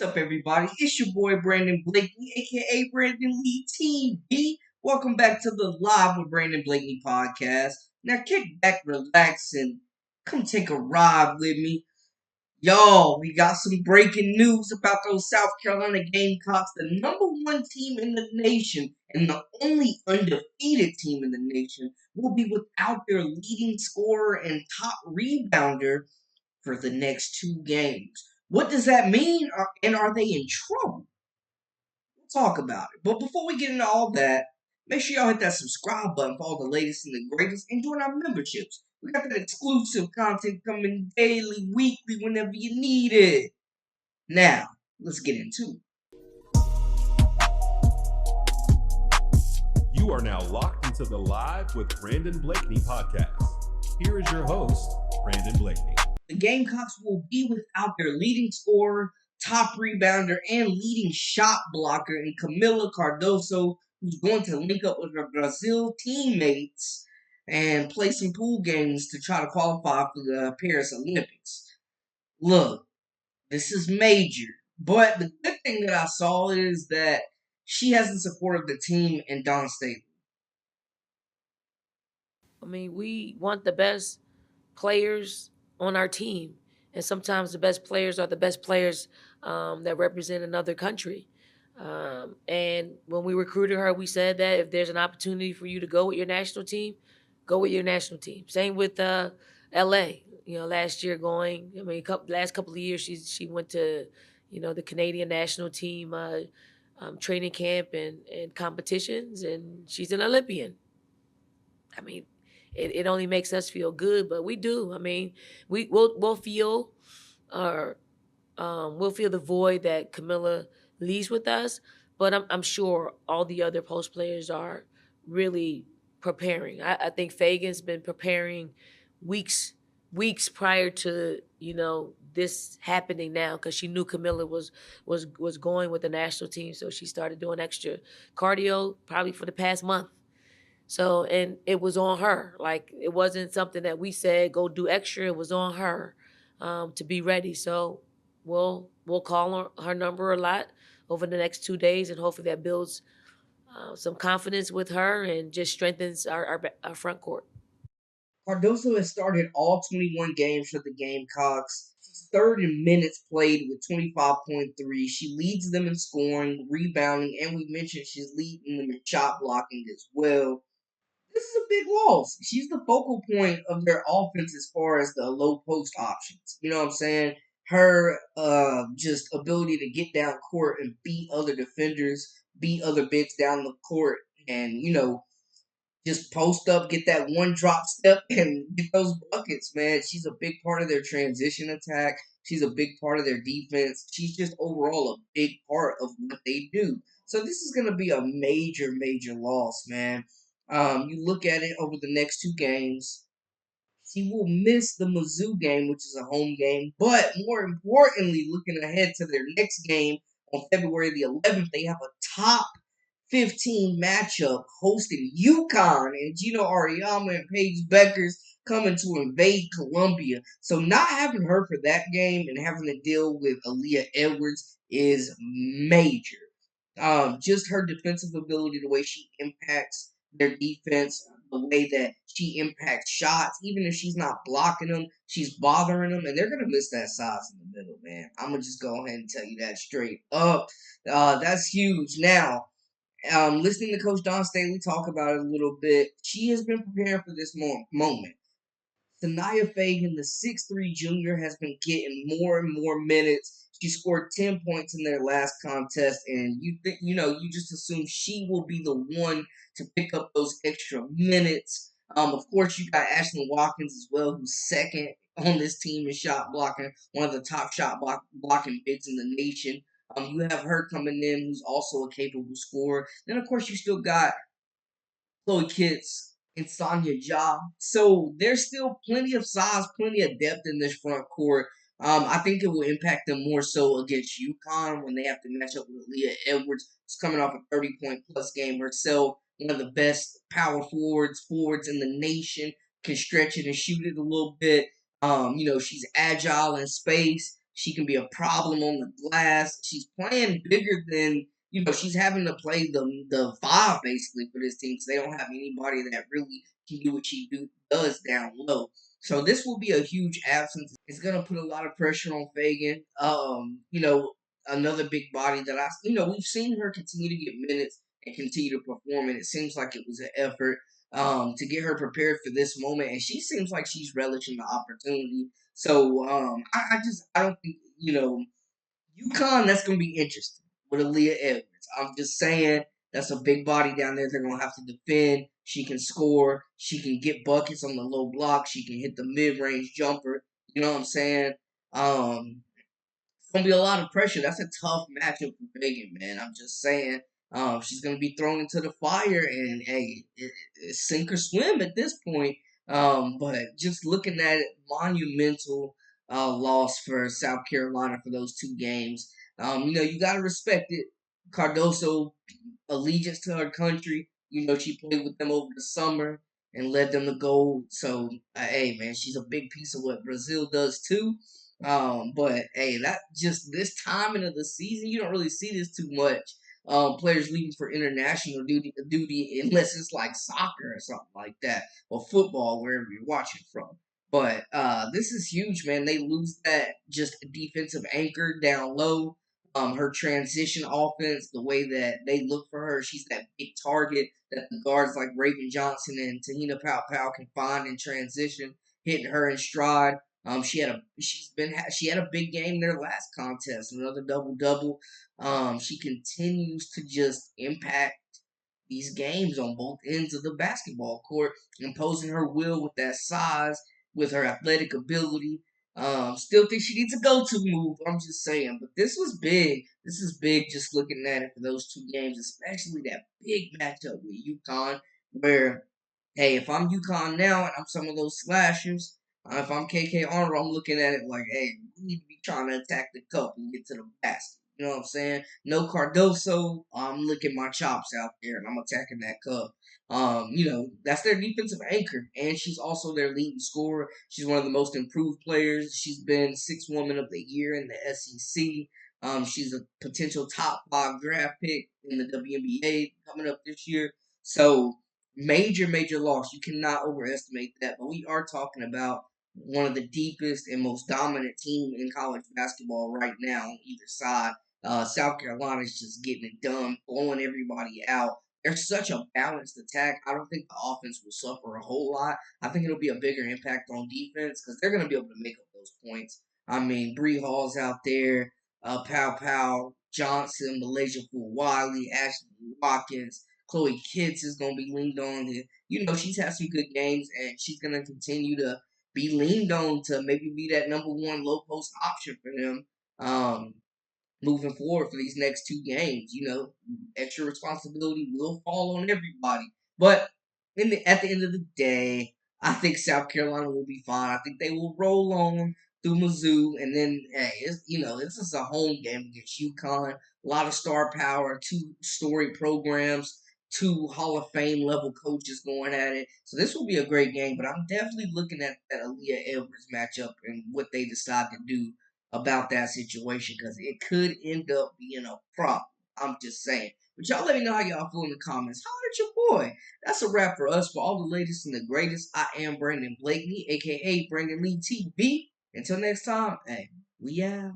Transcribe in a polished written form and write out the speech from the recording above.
What's up, everybody? It's your boy Brandon Blakey, aka Brandon Lee TV. Welcome back to the Live with Brandon Blakey podcast. Now, kick back, relax, and come take a ride with me. Y'all, we got some breaking news about those South Carolina Gamecocks, the number one team in the nation and the only undefeated team in the nation, will be without their leading scorer and top rebounder for the next two games. What does that mean? And are they in trouble? We'll talk about it. But before we get into all that, make sure y'all hit that subscribe button for all the latest and the greatest and join our memberships. We got that exclusive content coming daily, weekly, whenever you need it. Now, let's get into it. You are now locked into the Live with Brandon Blakey podcast. Here is your host, Brandon Blakey. The Gamecocks will be without their leading scorer, top rebounder, and leading shot blocker in Kamilla Cardoso, who's going to link up with her Brazil teammates and play some pool games to try to qualify for the Paris Olympics. Look, this is major, but the good thing that I saw is that she has the support of the team and Don Staley. I mean, we want the best players on our team, and sometimes the best players are the best players that represent another country. And when we recruited her, we said that if there's an opportunity for you to go with your national team, go with your national team. Same with L.A. Last year last couple of years, she went to, the Canadian national team training camp and competitions, and she's an Olympian. I mean, it only makes us feel good, but we do. I mean, we'll feel the void that Kamilla leaves with us, but I'm sure all the other post players are really preparing. I think Fagan's been preparing weeks prior to this happening now, because she knew Kamilla was going with the national team, so she started doing extra cardio probably for the past month. So, and it was on her. Like, it wasn't something that we said, go do extra. It was on her to be ready. So we'll call her number a lot over the next 2 days, and hopefully that builds some confidence with her and just strengthens our front court. Cardoso has started all 21 games for the Gamecocks. She's third in minutes played with 25.3. She leads them in scoring, rebounding, and we mentioned she's leading them in shot blocking as well. This is a big loss. She's the focal point of their offense as far as the low post options. You know what I'm saying? Her just ability to get down court and beat other defenders, beat other bigs down the court, and just post up, get that one drop step, and get those buckets, man. She's a big part of their transition attack. She's a big part of their defense. She's just overall a big part of what they do. So this is going to be a major, major loss, man. You look at it over the next two games. She will miss the Mizzou game, which is a home game. But more importantly, looking ahead to their next game on February the 11th, they have a top 15 matchup hosting UConn, and Gino Auriemma and Paige Beckers coming to invade Columbia. So not having her for that game and having to deal with Aaliyah Edwards is major. Just her defensive ability, the way she impacts their defense, the way that she impacts shots, even if she's not blocking them, she's bothering them, and they're going to miss that size in the middle, man. I'm going to just go ahead and tell you that straight up. That's huge. Now, listening to Coach Don Staley talk about it a little bit, she has been preparing for this moment. Sanaya Fagan, the 6'3 junior, has been getting more and more minutes. She scored 10 points in their last contest, and you just assume she will be the one to pick up those extra minutes. Of course, you got Ashlyn Watkins as well, who's second on this team in shot blocking, one of the top blocking bigs in the nation. You have her coming in, who's also a capable scorer. Then, of course, you still got Chloe Kitts and Sonya Ja. So there's still plenty of size, plenty of depth in this front court. I think it will impact them more so against UConn when they have to match up with Leah Edwards, who's coming off a 30-point plus game herself. One of the best power forwards in the nation, can stretch it and shoot it a little bit. She's agile in space. She can be a problem on the glass. She's playing bigger than, she's having to play the five basically for this team because they don't have anybody that really can do what does down low. So this will be a huge absence. It's gonna put a lot of pressure on Fagan. Another big body that we've seen her continue to get minutes and continue to perform, and it seems like it was an effort to get her prepared for this moment, and she seems like she's relishing the opportunity. So I don't think UConn, that's gonna be interesting with Aaliyah Edwards. I'm just saying that's a big body down there. They're gonna have to defend. She can score. She can get buckets on the low block. She can hit the mid range jumper. You know what I'm saying? It's gonna be a lot of pressure. That's a tough matchup for Megan, man. I'm just saying. She's gonna be thrown into the fire, and hey, it's sink or swim at this point. But just looking at it, monumental loss for South Carolina for those two games. You gotta respect it. Cardoso allegiance to her country. She played with them over the summer and led them to gold. So, hey, man, she's a big piece of what Brazil does too. But hey, that just this timing of the season, you don't really see this too much. Players leaving for international duty unless it's like soccer or something like that, or football, wherever you're watching from. But this is huge, man. They lose that just defensive anchor down low. Her transition offense, the way that they look for her, she's that big target that the guards like Raven Johnson and Tahina Pow can find in transition, hitting her in stride. She had a big game in their last contest, another double double. She continues to just impact these games on both ends of the basketball court, imposing her will with that size, with her athletic ability. Still think she needs a go-to move. I'm just saying, but this was big. This is big. Just looking at it for those two games, especially that big matchup with UConn, where hey, if I'm UConn now and I'm some of those slashers, if I'm KK Arnold, I'm looking at it like, hey, we need to be trying to attack the cup and get to the basket. You know what I'm saying? No Cardoso. I'm licking my chops out there and I'm attacking that cup. That's their defensive anchor, and she's also their leading scorer. She's one of the most improved players. She's been Sixth Woman of the Year in the SEC. She's a potential top 5 draft pick in the WNBA coming up this year. So major, major loss. You cannot overestimate that. But we are talking about one of the deepest and most dominant team in college basketball right now on either side. South Carolina is just getting it done, blowing everybody out. There's such a balanced attack. I don't think the offense will suffer a whole lot. I think it'll be a bigger impact on defense because they're going to be able to make up those points. I mean, Bree Hall's out there, Pow Johnson, Malaysia Fool Wiley, Ashley Watkins, Chloe Kitts is going to be leaned on. She's had some good games, and she's going to continue to be leaned on to maybe be that number one low post option for them. Moving forward for these next two games. Extra responsibility will fall on everybody. But at the end of the day, I think South Carolina will be fine. I think they will roll on through Mizzou, and then hey, this is a home game against UConn. A lot of star power, two storied programs, two Hall of Fame level coaches going at it. So this will be a great game. But I'm definitely looking at that Aaliyah Edwards matchup and what they decide to do about that situation because it could end up being a problem. I'm just saying. But y'all let me know how y'all feel in the comments. Holler at your boy. That's a wrap for us. For all the latest and the greatest, I am Brandon Blakeney, aka Brandon Lee TV. Until next time, hey, we out.